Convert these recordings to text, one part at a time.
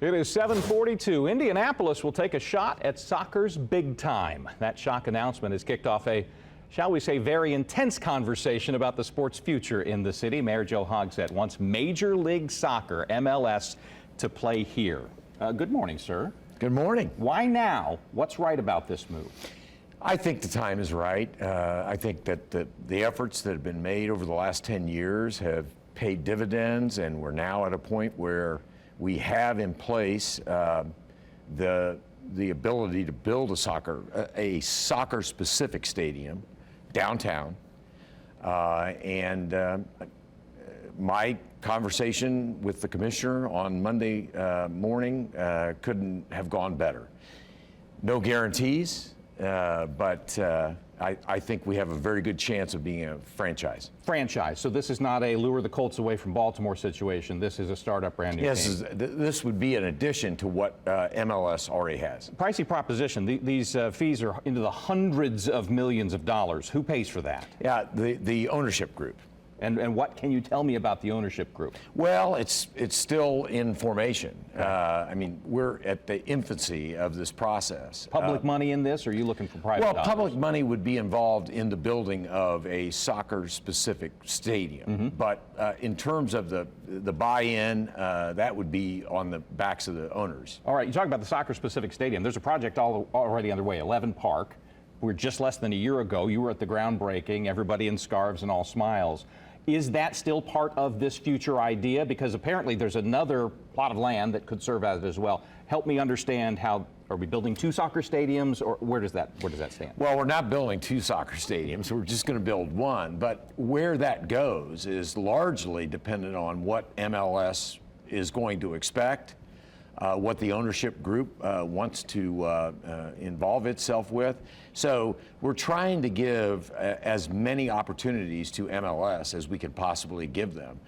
It is 7:42. Indianapolis will take a shot at soccer's big time. That shock announcement has kicked off a, shall we say, very intense conversation about the sport's future in the city. Mayor Joe Hogsett wants Major League Soccer, MLS, to play here. Good morning, sir. Good morning. Why now? What's right about this move? I think the time is right. I think that the efforts that have been made over the last 10 years have paid dividends, and we're now at a point where we have in place the ability to build a soccer-specific stadium downtown. My conversation with the commissioner on Monday morning couldn't have gone better. No guarantees, but I think we have a very good chance of being a franchise. Franchise. So this is not a lure the Colts away from Baltimore situation. This is a startup brand new team. This would be an addition to what MLS already has. Pricey proposition. These fees are into the hundreds of millions of dollars. Who pays for that? Yeah, the ownership group. And what can you tell me about the ownership group? Well, it's still in formation. I mean, we're at the infancy of this process. Public money in this, or are you looking for private dollars? Public money would be involved in the building of a soccer-specific stadium. Mm-hmm. But in terms of the buy-in, that would be on the backs of the owners. All right, you talk about the soccer-specific stadium. There's a project already underway, 11 Park. We're just less than a year ago. You were at the groundbreaking, everybody in scarves and all smiles. Is that still part of this future idea? Because apparently there's another plot of land that could serve as it as well. Help me understand how, are we building 2 soccer stadiums, or where does that stand? Well, we're not building 2 soccer stadiums. We're just going to build one. But where that goes is largely dependent on what MLS is going to expect, what the ownership group wants to involve itself with. So we're trying to give as many opportunities to MLS as we can possibly give them.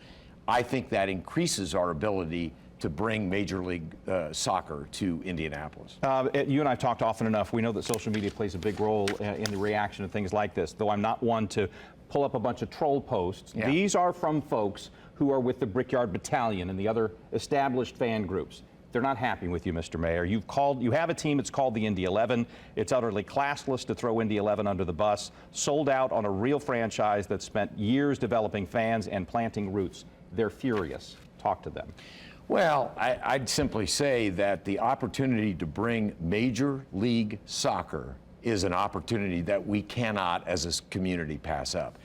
I think that increases our ability to bring Major League Soccer to Indianapolis. You and I have talked often enough. We know that social media plays a big role in the reaction to things like this, though I'm not one to pull up a bunch of troll posts. Yeah. These are from folks who are with the Brickyard Battalion and the other established fan groups. They're not happy with you, Mr. Mayor. You have a team, it's called the Indy 11. It's utterly classless to throw Indy 11 under the bus. Sold out on a real franchise that spent years developing fans and planting roots. They're furious. Talk to them. Well, I'd simply say that the opportunity to bring Major League Soccer is an opportunity that we cannot, as a community, pass up.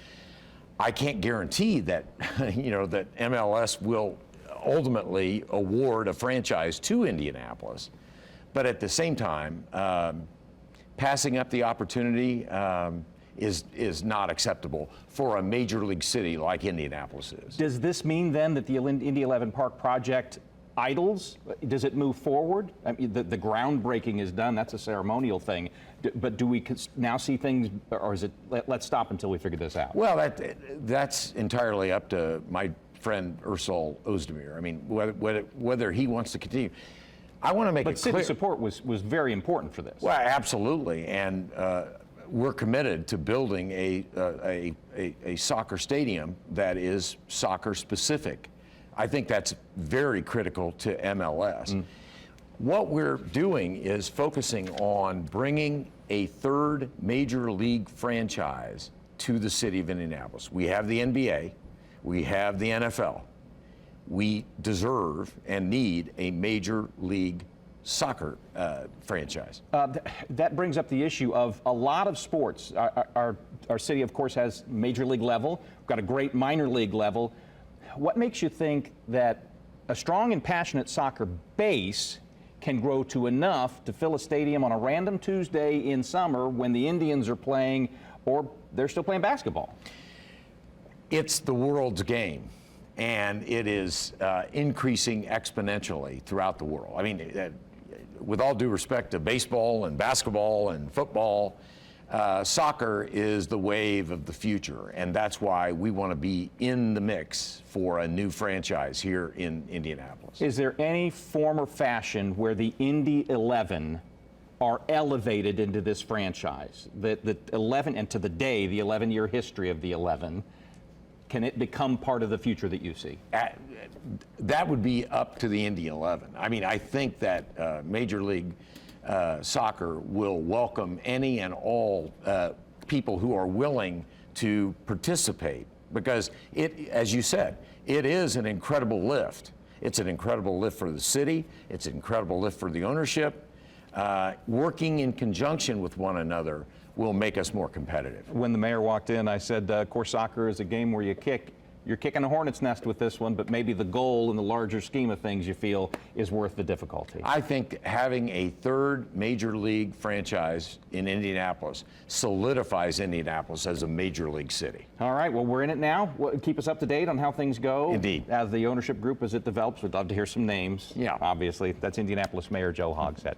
I can't guarantee that, that MLS will ultimately award a franchise to Indianapolis, but at the same time, passing up the opportunity is not acceptable for a major league city like Indianapolis is. Does this mean then that the Indy 11 Park project idles? Does it move forward? I mean, the groundbreaking is done. That's a ceremonial thing. But do we now see things, or is it let's stop until we figure this out? Well, that's entirely up to my friend Ursel Ozdemir. I mean, whether he wants to continue. I want to make it clear. But city support was very important for this. Well, absolutely, and we're committed to building a soccer stadium that is soccer specific. I think that's very critical to MLS. Mm. What we're doing is focusing on bringing a third major league franchise to the city of Indianapolis. We have the NBA. We have the NFL. We deserve and need a Major League Soccer franchise. That brings up the issue of a lot of sports. Our city, of course, has Major League level. We've got a great minor league level. What makes you think that a strong and passionate soccer base can grow to enough to fill a stadium on a random Tuesday in summer when the Indians are playing, or they're still playing basketball? It's the world's game, and it is increasing exponentially throughout the world. I mean, with all due respect to baseball and basketball and football, soccer is the wave of the future, and that's why we want to be in the mix for a new franchise here in Indianapolis. Is there any form or fashion where the Indy 11 are elevated into this franchise? The 11, and to the day, the 11-year history of the 11, Can it become part of the future that you see? That would be up to the Indy 11. I mean, I think that Major League Soccer will welcome any and all people who are willing to participate, because it, as you said, it is an incredible lift. It's an incredible lift for the city. It's an incredible lift for the ownership. Working in conjunction with one another will make us more competitive. When the mayor walked in, I said, of course, soccer is a game where you kick. You're kicking a hornet's nest with this one, but maybe the goal in the larger scheme of things you feel is worth the difficulty. I think having a third major league franchise in Indianapolis solidifies Indianapolis as a major league city. All right, well, we're in it now. Keep us up to date on how things go. Indeed. As the ownership group, as it develops, we'd love to hear some names. Yeah. Obviously, that's Indianapolis Mayor Joe Hogsett.